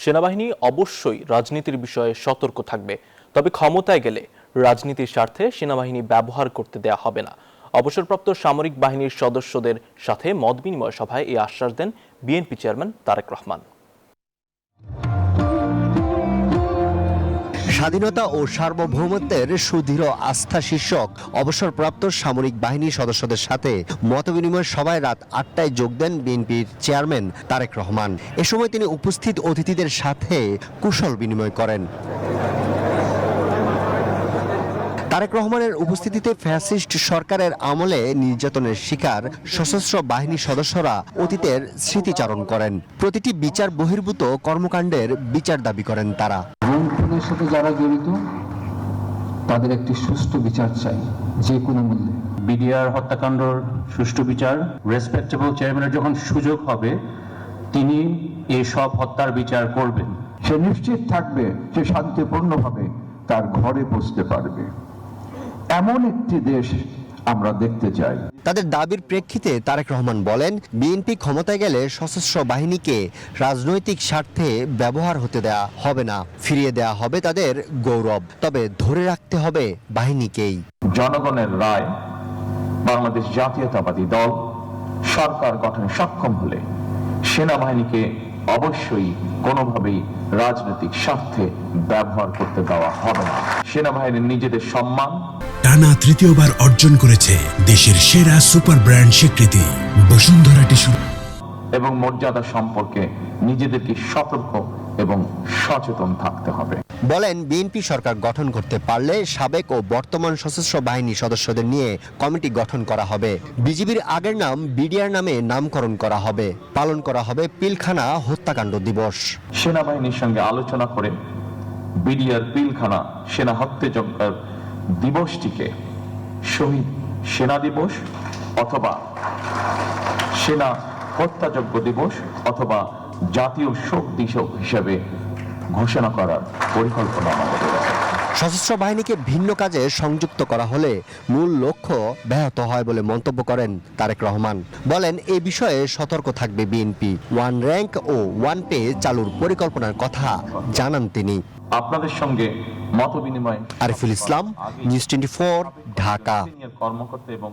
সেনাবাহিনী অবশ্যই রাজনীতির বিষয়ে সতর্ক থাকবে, তবে ক্ষমতায় গেলে রাজনীতির স্বার্থে সেনাবাহিনী ব্যবহার করতে দেয়া হবে না। অবসরপ্রাপ্ত সামরিক বাহিনীর সদস্যদের সাথে মতবিনিময় সভায় এই আশ্বাস দেন বিএনপি চেয়ারম্যান তারেক রহমান। স্বাধীনতা ও সার্বভৌমত্বের সুদৃঢ় আস্থা শীর্ষক অবসরপ্রাপ্ত সামরিক বাহিনীর সদস্যদের সাথে মতবিনিময় সভায় রাত ৮টায় যোগ দেন বিএনপির চেয়ারম্যান তারেক রহমান। এ সময় তিনি উপস্থিত অতিথিদের সাথে কুশল বিনিময় করেন। তারেক রহমানের উপস্থিতিতে ফ্যাসিস্ট সরকারের আমলে নির্যাতনের শিকার সশস্ত্র বাহিনীর সদস্যরা অতীতের স্মৃতিচারণ করেন। প্রতিটি বিচার বহির্ভূত কর্মকাণ্ডের বিচার দাবি করেন তারা। খুনের সাথে যারা জড়িত তাদের একটি সুষ্ঠু বিচার চাই, যে কোনো মূল্যে। বিডিআর হত্যাকাণ্ডের সুষ্ঠু বিচার, রেসপেক্টেবল চেয়ারম্যানের যখন সুযোগ হবে তিনি এসব হত্যার বিচার করবেন। সে নিশ্চিত থাকবে সে শান্তিপূর্ণভাবে তার ঘরে বসতে পারবে। এমন একটি দেশ আমরা দেখতে চাই। তাদের দাবির প্রেক্ষিতে তারেক রহমান বলেন, বিএনপি ক্ষমতায় গেলে সশস্ত্র বাহিনীকে রাজনৈতিক স্বার্থে ব্যবহার হতে দেয়া হবে না, ফিরিয়ে দেয়া হবে তাদের গৌরব, তবে ধরে রাখতে হবে বাহিনীকেই। জনগণের রায় বাংলাদেশ জাতীয়তাবাদী দল সরকার গঠনে সক্ষম হলে সেনাবাহিনীকে অবশ্যই কোনোভাবেই রাজনৈতিক স্বার্থে ব্যবহার করতে দেওয়া হবে না। সেনাবাহিনীর নিজেদের সম্মান টানা তৃতীয়বার অর্জন করেছে দেশের সেরা সুপার ব্র্যান্ড স্বীকৃতি বসুন্ধরা টিস্যু এবং মর্যাদা সম্পর্কে নিজেদেরকে সতর্ক এবং সচেতন থাকতে হবে। বলেন, বিএনপি সরকার গঠন করতে পারলে সাবেক ও বর্তমান সশস্ত্র বাহিনী সদস্যদের নিয়ে কমিটি গঠন করা হবে। বিজিবির আগের নাম বিডিআর নামে নামকরণ করা হবে। পালন করা হবে পিলখানা হত্যাকাণ্ড দিবস। সেনাবাহিনীর সঙ্গে আলোচনা করে বিডিআর পিলখানা সেনা হত্যাযজ্ঞের দিবসটিকে শহীদ সেনা দিবস অথবা সেনা হত্যাযজ্ঞ দিবস অথবা জাতীয় শোক দিবস হিসেবে ঘোষণা করার পরিকল্পনা আমাদের আছে। সশস্ত্র বাহিনীকে ভিন্ন কাজে সংযুক্ত করা হলে মূল লক্ষ্য ব্যাহত হয় বলে মন্তব্য করেন তারেক রহমান। বলেন, এই বিষয়ে সতর্ক থাকবে বিএনপি। ওয়ান র্যাঙ্ক ও ওয়ান পে চালুর পরিকল্পনার কথা জানান তিনি। আপনাদের সঙ্গে মতবিনিময় আরিফুল ইসলাম, নিউজ 24, ঢাকা। কর্মকর্তা এবং